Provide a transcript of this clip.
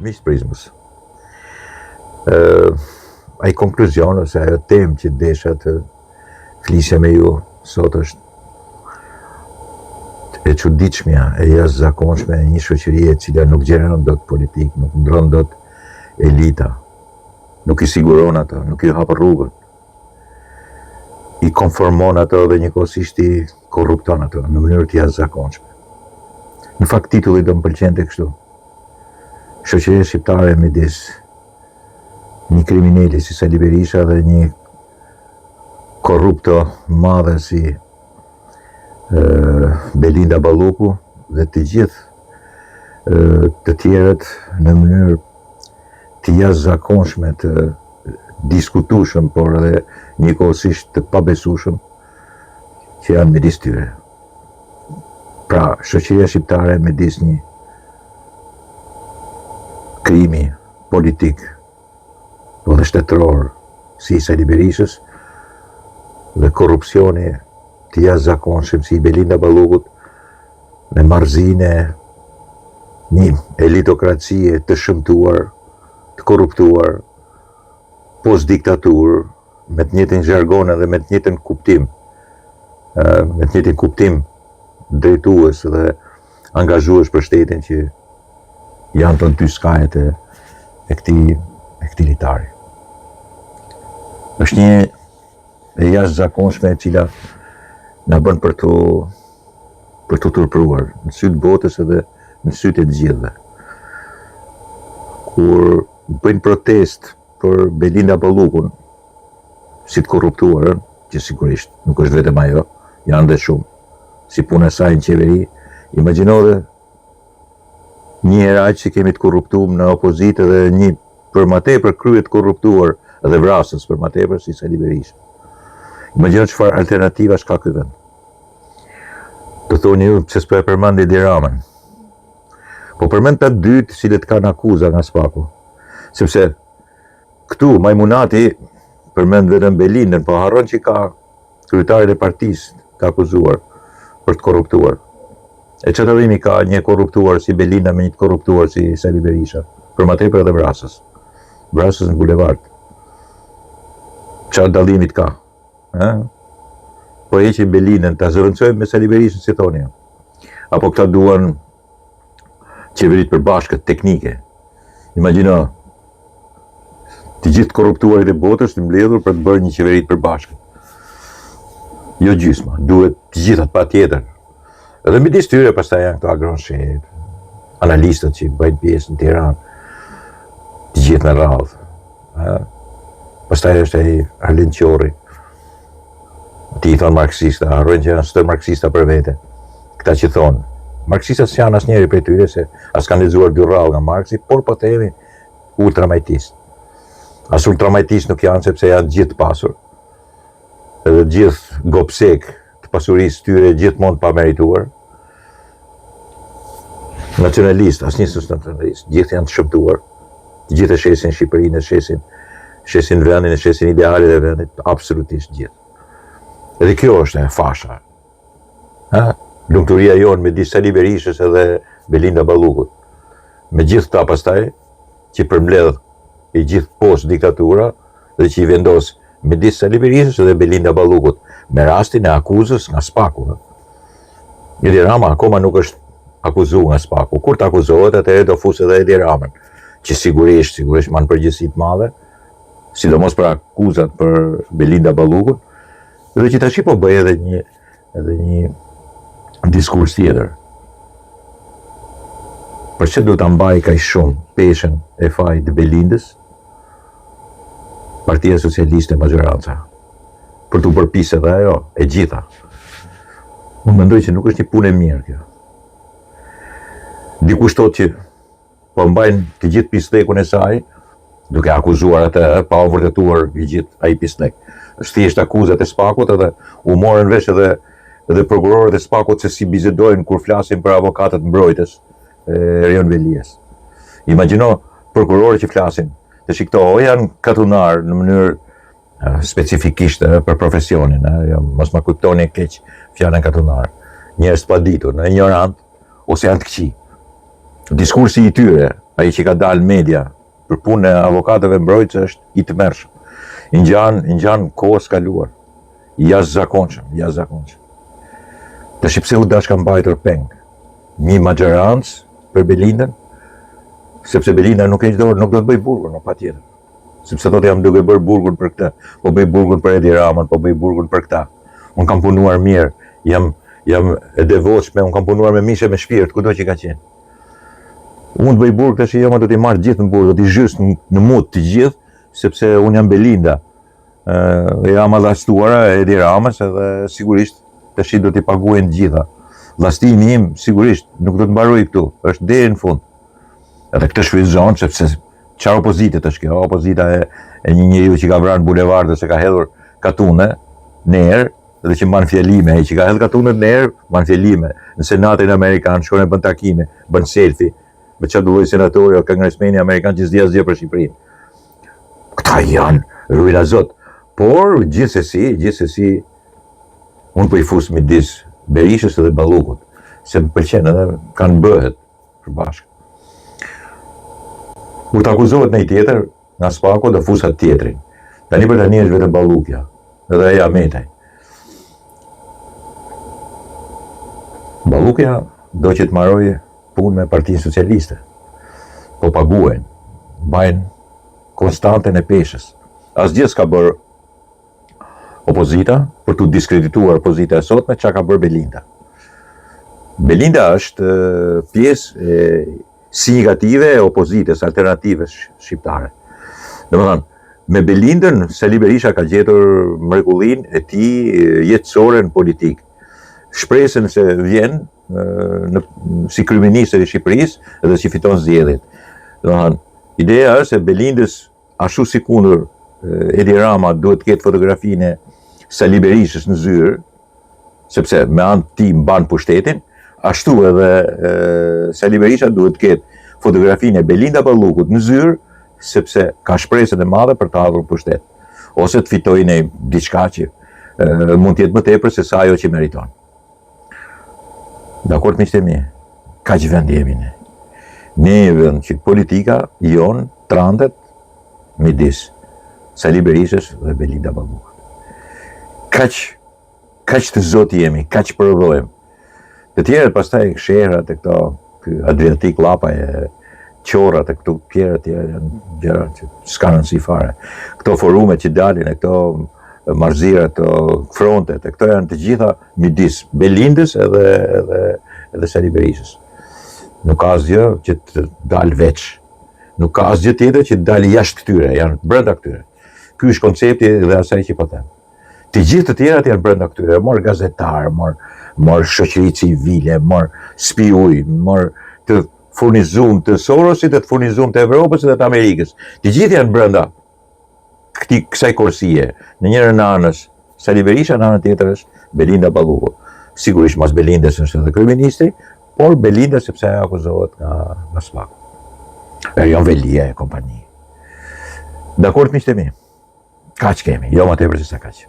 miqtë Prizmës. Ai konkluzion ose ajo temë që desha të flisja me ju sot është e çuditshmja, e jashtëzakonshme e një shoqërie e cila nuk gjeron dot politikë, nuk ndron dot elita, nuk i siguron ato, nuk i hap rrugën, i konformon ato dhe njëkohësisht i korrupton ato në mënyrë të jashtëzakonshme. Në fakt titulli do më pëlqente kështu. Shoqëria shqiptare midis një kriminali si Sali Berisha dhe një korrupto madhe si Belinda Balluku dhe të gjithë të tjerët në mënyrë të jashtëzakonshme, të diskutueshëm, por edhe njëkohësisht të pabesueshëm që janë midis tyre. Pra, shoqëria shqiptare midis një krimi politik dhe shtetëror si Sali Berishës dhe korrupsioni të jashtëzakonshëm si Belinda Ballukut me marrëzinë e një elitokracie të shëmtuar, të korruptuar, post diktaturë, me të njëjtin zhargon dhe me të njëjtin kuptim drejtues dhe angazhues për shtetin që janë të dy skajet e këtij litari. Është një e jashtëzakonshme e cila na bën për të turpëruar në sytë botës edhe në sytë e të gjithëve. Kur bëjnë protest për Belinda Ballukun, si të korruptuarën, që sigurisht nuk është vetëm ajo, janë dhe shumë, si puna e saj në qeveri, imagjino dhe një herë aq që kemi të korruptuar në opozitë dhe një për më tepër krye të korruptuar dhe vrasës për më tepër si Sali Berisha. Imagjino çfarë alternativa ka ky vend. Të thoni ju pse s'po e përmend Edi Ramën. Po përmend të dytë cilët kanë akuza nga Spaku. Sepse këtu Majmunati përmend vetëm Belindën, po harron që ka kryetarin e partisë ka akuzuar për të korruptuar. E çfarë dallimi ka një korruptuar si Belinda me një të korruptuar si Sali Berisha? Për më tepër edhe vrasës. Vrasës në bulevard. Çfarë dallimit ka? Po heqin Belindën, ta zëvendësojmë me Sali Berishën, si thoni. Apo këta duan qeverit përbashkët teknike. Imagjino të gjithë korruptuarit e botës të mbledhur për të bërë një qeveri të përbashkët. Jo gjysma, duhet të gjithat patjetër. Edhe midis tyre pastaj janë këto agronshet, analistët që bëjnë pjesë në Tiranë, të gjithë në radhë. Pastaj është ai Arlind Qorri. Ti i thonë marksista, harrojnë që janë së marksista për vete. Këta që thonë, marksistat s'janë asnjëri prej tyre se as kanë lexuar dy rrallë nga Marksi, por po themi ultramajtistë. As ultramajtistë nuk janë sepse janë gjithë pasur. Edhe gjithë gopsek të pasurisë tyre gjithmonë pa merituar. Nacionalistë, asnjë s'është nacionalist, gjithë janë të shëmtuar. Të gjithë e shesin Shqipërinë, shesin vendin, e shesin idealet e vendit, absolutisht gjithë. Edhe kjo është e fasha. Lumturia jonë me Sali Berishës edhe Belinda Ballukut. Me gjithë ta pastaj që përmbledh i gjithë post diktatura dhe që i vendos me Sali Berishës edhe Belinda Ballukut me rastin e akuzës nga Spaku. Edi Rama akoma nuk është akuzuar nga Spaku. Kur të akuzohet atëherë do fusë edhe Edi Ramën, që sigurisht manë përgjegjësi të madhe, sidomos për akuzat për Belinda Ballukun, dhe që tash po bëj edhe një diskurs tjetër. Për që du të mbaj kaq shumë peshën e fajit të Belindës, Partia Socialiste majoranca, për t'u përpisë edhe ajo, e gjitha. Unë mendoj që nuk është një punë e mirë kjo. Dikush thotë që po mbajnë të gjithë pistekun e saj, duke akuzuar atë, pa u vërtetuar i gjithë ai pistek. Është thjesht akuzat e Spakut edhe u morën vesh edhe prokurorët e Spakut se si bisedojnë kur flasin për avokatët mbrojtës Rion Velies. Imagjino prokurorët që flasin, të shikto o janë katunar në mënyrë specifikisht për profesionin, mos ma kuptoni keq fjalën katunar. Njerëz të paditur, ignorant ose janë të këqij. Diskursi i tyre, ai që ka dalë media për punë e avokatëve mbrojtës është i tmerrshëm. I ngjan kohës kaluar. Jashtëzakonshëm. Tash pse u dash ka mbajtur peng? Një magjerancë për Belindën, sepse Belinda nuk do të bëj burgun, patjetër. Sepse thotë jam duke bërë burgun për këtë, po bëj burgun për Edi Ramën, po bëj burgun për këta. Unë kam punuar mirë, jam e devotshme, unë kam punuar me mishe me shpirt, kudo që ka qenë. Unë të bëj burg tash jo, do t'i marr gjithë në burg, do t'i zhys në mut të gjithë, sepse unë jam Belinda. Jam adhastuara Edi Ramës edhe sigurisht tash do t'i paguajnë gjitha. Vllastimi im sigurisht nuk do të mbaroj këtu, është deri në fund. Edhe këtë shfrytëzon sepse çfarë opozite është kjo? Opozita e një njeriu që ka vrarë në bulevard dhe se ka hedhur katune në erë dhe që mban fjalime, ai që ka hedhur katunet në erë mban fjalime. Në Senatin Amerikan shkon e bën takime, bën selfie me çdo lloj senatori o kongresmeni amerikan që s'di asgjë për Shqipërinë. Këta janë ruilazot. Por gjithsesi unë po i fus midis Berishës dhe Ballukut, se më pëlqen edhe kanë bëhet përbashkë. Kur të akuzohet në i tjetër, nga Spako dhe fusat tjetrin. Tani për tani është vetëm Ballukja, edhe aja Metaj. Ballukja do që të marroj punë me Partinë Socialiste, po paguajnë, bajnë konstantën e peshës. Asgjë s'ka bërë opozita për të diskredituar opozita e sotme, çka ka bërë Belinda. Belinda është pjesë significative e opozitës alternative shqiptare. Domethënë, me Belindën Sali Berisha ka gjetur mrekullinë e tij jetësore në politikë. Shpresën se vjen si kryeministër i Shqipërisë dhe që fiton zgjedhjet. Domethënë, ideja është se Belindës ashtu si kundër Edi Rama duhet të ketë fotografinë e Sali Berishës në zyrë, sepse me anë ti mban pushtetin, ashtu edhe Sali Berisha duhet të ketë fotografinë e Belinda Ballukut në zyrë, sepse ka shpresën e madhe për të ardhur pushtet, ose të fitojë në diçka që mund të jetë më tepër se sa ajo që meriton. Dakord miqtë mi, kaq vend jemi ne. Ne vend që politika jon trandet midis Sali Berishës dhe Belinda Ballukut. Kaq të zoti jemi, kaq prodhojmë. Të tjerët pastaj kshehrat e këto Adriatik Llapaj, qorrat e këtu tjera janë gjëra që s'ka rëndësi fare. Këto forume që dalin e këto marrëzira, këto frontet, këto janë të gjitha midis Belindës edhe Sali Berishës. Nuk ka asgjë që të dalë veç. Nuk ka asgjë tjetër që të dalë jashtë këtyre, janë brenda këtyre. Ky është koncepti dhe asaj që po them. Të gjithë të tjerat janë brenda këtyre, mor gazetar, mor shoqëri civile, mor spiuj, mor të furnizum të Sorosit, të furnizum të Evropës dhe të Amerikës. Të gjithë janë brenda kësaj korsie. Në njërën anës Sali Berisha, në anën tjetër është Belinda Balluku. Sigurisht mas Belindës është edhe kryeministri, por Belinda sepse ajo akuzohet nga Spaku. Janë Velia e kompani. Dakord miqtë mi? Kaq kemi, jo më tepër se sa kaq.